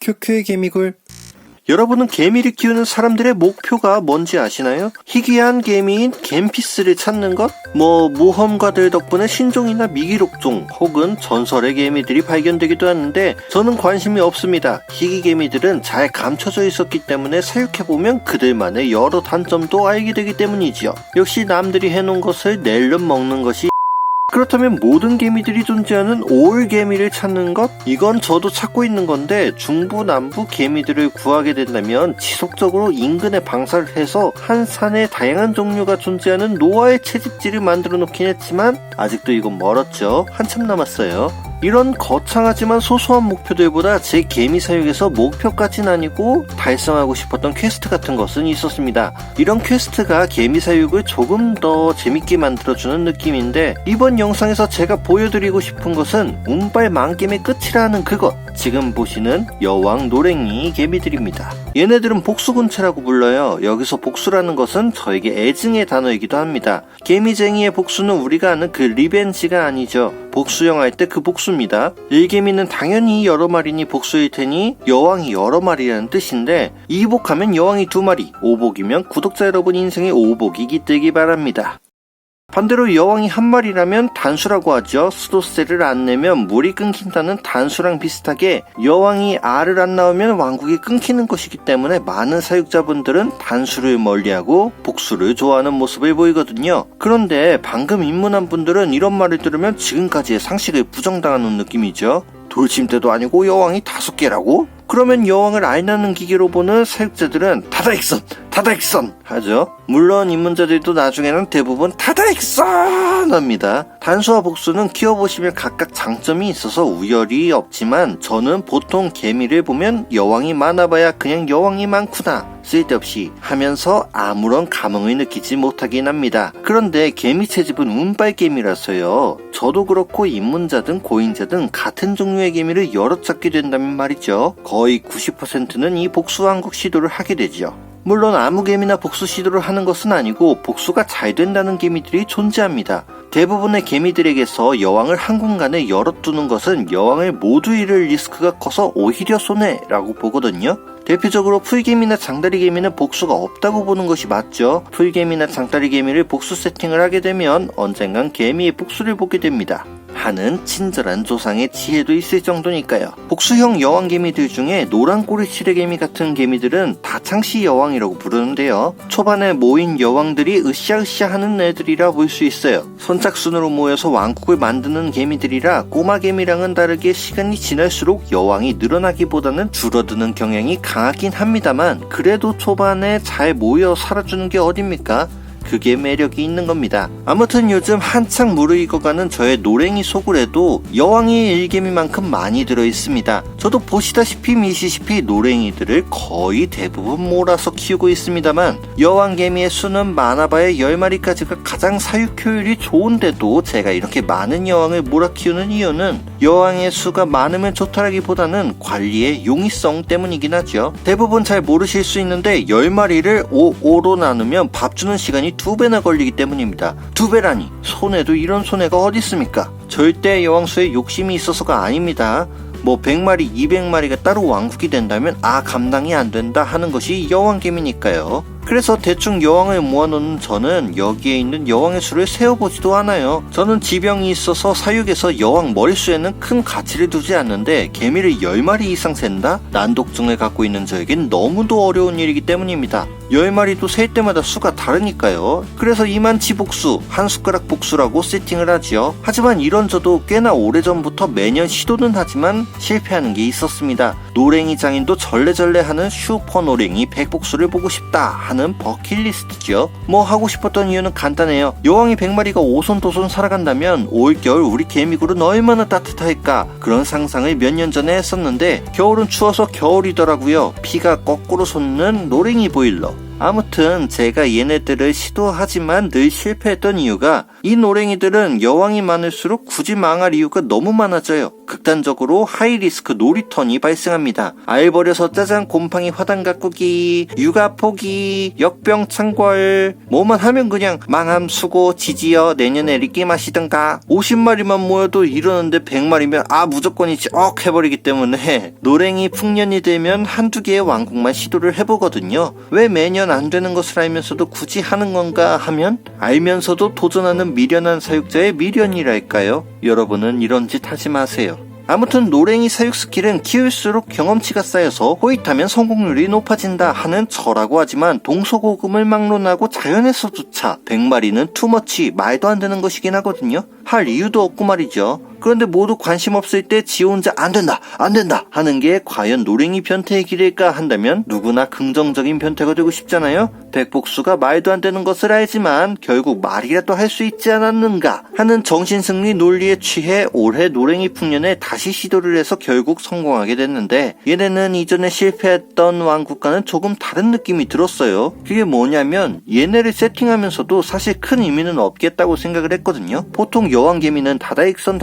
큐큐의 개미굴. 여러분은 개미를 키우는 사람들의 목표가 뭔지 아시나요? 희귀한 개미인 갬피스를 찾는 것? 모험가들 덕분에 신종이나 미기록종 혹은 전설의 개미들이 발견되기도 하는데 저는 관심이 없습니다. 희귀 개미들은 잘 감춰져 있었기 때문에 사육해보면 그들만의 여러 단점도 알게 되기 때문이지요. 역시 남들이 해놓은 것을 낼름 먹는 것이 그렇다면 모든 개미들이 존재하는 올 개미를 찾는 것? 이건 저도 찾고 있는 건데 중부 남부 개미들을 구하게 된다면 지속적으로 인근에 방사를 해서 한 산에 다양한 종류가 존재하는 노아의 채집지를 만들어 놓긴 했지만 아직도 이건 멀었죠. 한참 남았어요. 이런 거창하지만 소소한 목표들보다 제 개미 사육에서 목표까진 아니고 달성하고 싶었던 퀘스트 같은 것은 있었습니다. 이런 퀘스트가 개미 사육을 조금 더 재밌게 만들어주는 느낌인데 이번 영상에서 제가 보여드리고 싶은 것은 운빨 만겜의 끝이라 하는 그것, 지금 보시는 여왕 노랭이 개미들입니다. 얘네들은 복수군체라고 불러요. 여기서 복수라는 것은 저에게 애증의 단어이기도 합니다. 개미쟁이의 복수는 우리가 아는 그 리벤지가 아니죠. 복수형 할 때 그 복수입니다. 일개미는 당연히 여러 마리니 복수일 테니 여왕이 여러 마리라는 뜻인데 이복하면 여왕이 2마리, 오복이면 구독자 여러분 인생의 오복이 깃들기 바랍니다. 반대로 여왕이 한 마리라면 단수라고 하죠. 수도세를 안 내면 물이 끊긴다는 단수랑 비슷하게 여왕이 알을 안 낳으면 왕국이 끊기는 것이기 때문에 많은 사육자분들은 단수를 멀리하고 복수를 좋아하는 모습을 보이거든요. 그런데 방금 입문한 분들은 이런 말을 들으면 지금까지의 상식을 부정당하는 느낌이죠. 돌침대도 아니고 여왕이 5개라고? 그러면 여왕을 알 낳는 기계로 보는 사육자들은 다다익선 하죠. 물론 입문자들도 나중에는 대부분 다다익선 합니다. 단수와 복수는 키워보시면 각각 장점이 있어서 우열이 없지만 저는 보통 개미를 보면 여왕이 많아봐야 그냥 여왕이 많구나 쓸데없이 하면서 아무런 감흥을 느끼지 못하긴 합니다. 그런데 개미 채집은 운빨 개미라서요. 저도 그렇고 입문자든 고인자든 같은 종류의 개미를 여러 찾게 된다면 말이죠. 거의 90%는 이 복수왕국 시도를 하게 되죠. 물론 아무 개미나 복수 시도를 하는 것은 아니고 복수가 잘 된다는 개미들이 존재합니다. 대부분의 개미들에게서 여왕을 한 공간에 열어두는 것은 여왕을 모두 잃을 리스크가 커서 오히려 손해라고 보거든요. 대표적으로 풀개미나 장다리개미는 복수가 없다고 보는 것이 맞죠. 풀개미나 장다리개미를 복수 세팅을 하게 되면 언젠간 개미의 복수를 보게 됩니다. 하는 친절한 조상의 지혜도 있을 정도니까요. 복수형 여왕개미들 중에 노란 꼬리치레개미 같은 개미들은 다창시 여왕이라고 부르는데요. 초반에 모인 여왕들이 으쌰으쌰 하는 애들이라 볼 수 있어요. 선착순으로 모여서 왕국을 만드는 개미들이라 꼬마 개미랑은 다르게 시간이 지날수록 여왕이 늘어나기보다는 줄어드는 경향이 강하긴 합니다만 그래도 초반에 잘 모여 살아주는 게 어딥니까? 그게 매력이 있는 겁니다. 아무튼 요즘 한창 무르익어가는 저의 노랭이 소굴에도 여왕의 일개미만큼 많이 들어있습니다. 저도 보시다시피 미시시피 노랭이들을 거의 대부분 몰아서 키우고 있습니다만 여왕개미의 수는 많아봐야 10마리까지가 가장 사육 효율이 좋은데도 제가 이렇게 많은 여왕을 몰아 키우는 이유는 여왕의 수가 많으면 좋다라기보다는 관리의 용이성 때문이긴 하죠. 대부분 잘 모르실 수 있는데 10마리를 5로 나누면 밥 주는 시간이 2배나 걸리기 때문입니다. 2배라니 손해도 이런 손해가 어디 있습니까? 절대 여왕수에 욕심이 있어서가 아닙니다. 100마리, 200마리가 따로 왕국이 된다면 감당이 안 된다 하는 것이 여왕개미니까요. 그래서 대충 여왕을 모아놓는 저는 여기에 있는 여왕의 수를 세어보지도 않아요. 저는 지병이 있어서 사육에서 여왕 머릿수에는 큰 가치를 두지 않는데 개미를 10마리 이상 샌다? 난독증을 갖고 있는 저에겐 너무도 어려운 일이기 때문입니다. 10마리도 셀 때마다 수가 다르니까요. 그래서 이만치 복수, 한 숟가락 복수라고 세팅을 하지요. 하지만 이런 저도 꽤나 오래전부터 매년 시도는 하지만 실패하는 게 있었습니다. 노랭이 장인도 절레절레 하는 슈퍼 노랭이 100복수를 보고 싶다 하는 버킷리스트죠. 하고 싶었던 이유는 간단해요. 여왕이 100마리가 오손도손 살아간다면 올겨울 우리 개미굴은 얼마나 따뜻할까 그런 상상을 몇 년 전에 했었는데 겨울은 추워서 겨울이더라고요. 피가 거꾸로 솟는 노랭이 보일러. 아무튼 제가 얘네들을 시도하지만 늘 실패했던 이유가 이 노랭이들은 여왕이 많을수록 굳이 망할 이유가 너무 많아져요. 극단적으로 하이리스크 노리턴이 발생합니다. 알 버려서 짜장 곰팡이 화단 가꾸기, 육아 포기, 역병 창궐, 뭐만 하면 그냥 망함 수고 지지어 내년에 리끼 마시던가. 50마리만 모여도 이러는데 100마리면 무조건이지 해버리기 때문에 노랭이 풍년이 되면 한두 개의 왕국만 시도를 해보거든요. 왜 매년 안 되는 것을 알면서도 굳이 하는 건가 하면 알면서도 도전하는 미련한 사육자의 미련이랄까요? 여러분은 이런 짓 하지 마세요. 아무튼 노랭이 사육 스킬은 키울수록 경험치가 쌓여서 호잇하면 성공률이 높아진다 하는 저라고 하지만 동서고금을 막론하고 자연에서조차 100마리는 투머치 말도 안 되는 것이긴 하거든요. 할 이유도 없고 말이죠. 그런데 모두 관심 없을 때 지 혼자 안 된다 하는 게 과연 노랭이 변태의 길일까 한다면 누구나 긍정적인 변태가 되고 싶잖아요. 백복수가 말도 안 되는 것을 알지만 결국 말이라도 할 수 있지 않았는가 하는 정신승리 논리에 취해 올해 노랭이 풍년에 다시 시도를 해서 결국 성공하게 됐는데, 얘네는 이전에 실패했던 왕국과는 조금 다른 느낌이 들었어요. 그게 뭐냐면 얘네를 세팅하면서도 사실 큰 의미는 없겠다고 생각을 했거든요. 보통 여왕개미는 다다익선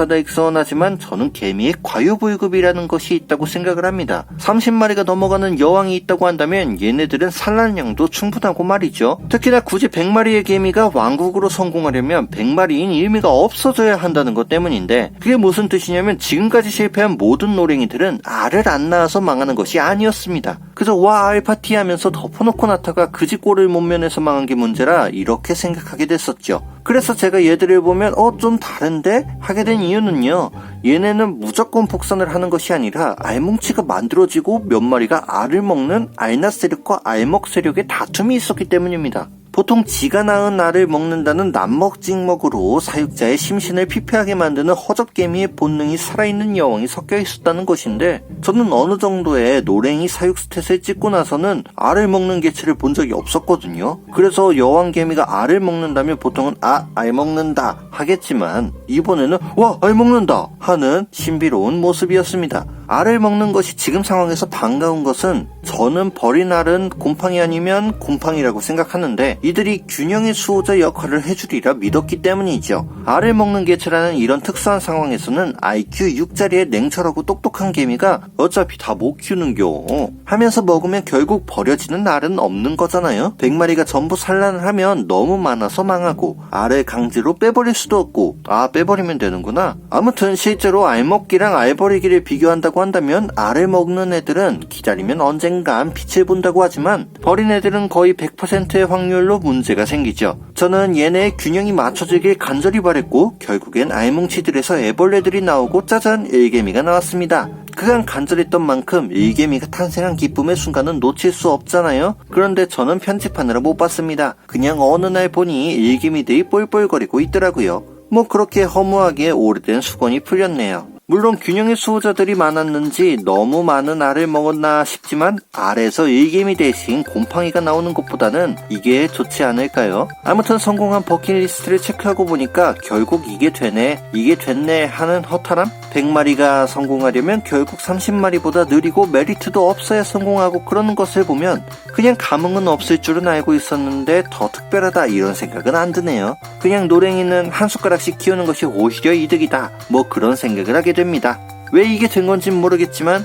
하지만 저는 개미의 과유불급이라는 것이 있다고 생각을 합니다. 30마리가 넘어가는 여왕이 있다고 한다면 얘네들은 산란량도 충분하고 말이죠. 특히나 굳이 100마리의 개미가 왕국으로 성공하려면 100마리인 의미가 없어져야 한다는 것 때문인데, 그게 무슨 뜻이냐면 지금까지 실패한 모든 노랭이들은 알을 안 낳아서 망하는 것이 아니었습니다. 그저 알파티 하면서 덮어놓고 나타가 그지 꼴을 못 면해서 망한 게 문제라 이렇게 생각하게 됐었죠. 그래서 제가 얘들을 보면 좀 다른데? 하게 된 이유는요, 얘네는 무조건 복선을 하는 것이 아니라 알뭉치가 만들어지고 몇 마리가 알을 먹는 알낫 세력과 알먹 세력의 다툼이 있었기 때문입니다. 보통 지가 낳은 알을 먹는다는 남먹찍먹으로 사육자의 심신을 피폐하게 만드는 허접개미의 본능이 살아있는 여왕이 섞여 있었다는 것인데, 저는 어느 정도의 노랭이 사육 스탯을 찍고 나서는 알을 먹는 개체를 본 적이 없었거든요. 그래서 여왕개미가 알을 먹는다면 보통은 알 먹는다 하겠지만 이번에는 알 먹는다 하는 신비로운 모습이었습니다. 알을 먹는 것이 지금 상황에서 반가운 것은 저는 버린 알은 곰팡이 아니면 곰팡이라고 생각하는데 이들이 균형의 수호자 역할을 해주리라 믿었기 때문이죠. 알을 먹는 개체라는 이런 특수한 상황에서는 IQ 6짜리의 냉철하고 똑똑한 개미가 어차피 다 못 키우는겨 하면서 먹으면 결국 버려지는 알은 없는 거잖아요. 100마리가 전부 산란을 하면 너무 많아서 망하고 알을 강제로 빼버릴 수도 없고 빼버리면 되는구나. 아무튼 실제로 알 먹기랑 알 버리기를 비교한다고 한다면 알을 먹는 애들은 기다리면 언젠간 빛을 본다고 하지만 버린 애들은 거의 100%의 확률로 문제가 생기죠. 저는 얘네의 균형이 맞춰지길 간절히 바랬고 결국엔 알뭉치들에서 애벌레들이 나오고 짜잔 일개미가 나왔습니다. 그간 간절했던 만큼 일개미가 탄생한 기쁨의 순간은 놓칠 수 없잖아요. 그런데 저는 편집하느라 못 봤습니다. 그냥 어느 날 보니 일개미들이 뻘뻘거리고 있더라고요. 그렇게 허무하게 오래된 수건이 풀렸네요. 물론 균형의 수호자들이 많았는지 너무 많은 알을 먹었나 싶지만 알에서 일개미 대신 곰팡이가 나오는 것보다는 이게 좋지 않을까요? 아무튼 성공한 버킷리스트를 체크하고 보니까 결국 이게 됐네 하는 허탈함? 100마리가 성공하려면 결국 30마리보다 느리고 메리트도 없어야 성공하고 그러는 것을 보면 그냥 감흥은 없을 줄은 알고 있었는데 더 특별하다 이런 생각은 안 드네요. 그냥 노랭이는 한 숟가락씩 키우는 것이 오히려 이득이다 그런 생각을 하게 됩니다. 왜 이게 된 건진 모르겠지만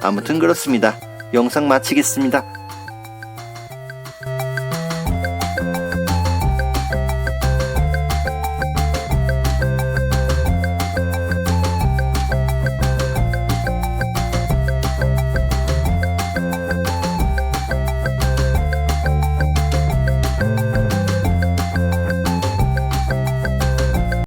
아무튼 그렇습니다. 영상 마치겠습니다.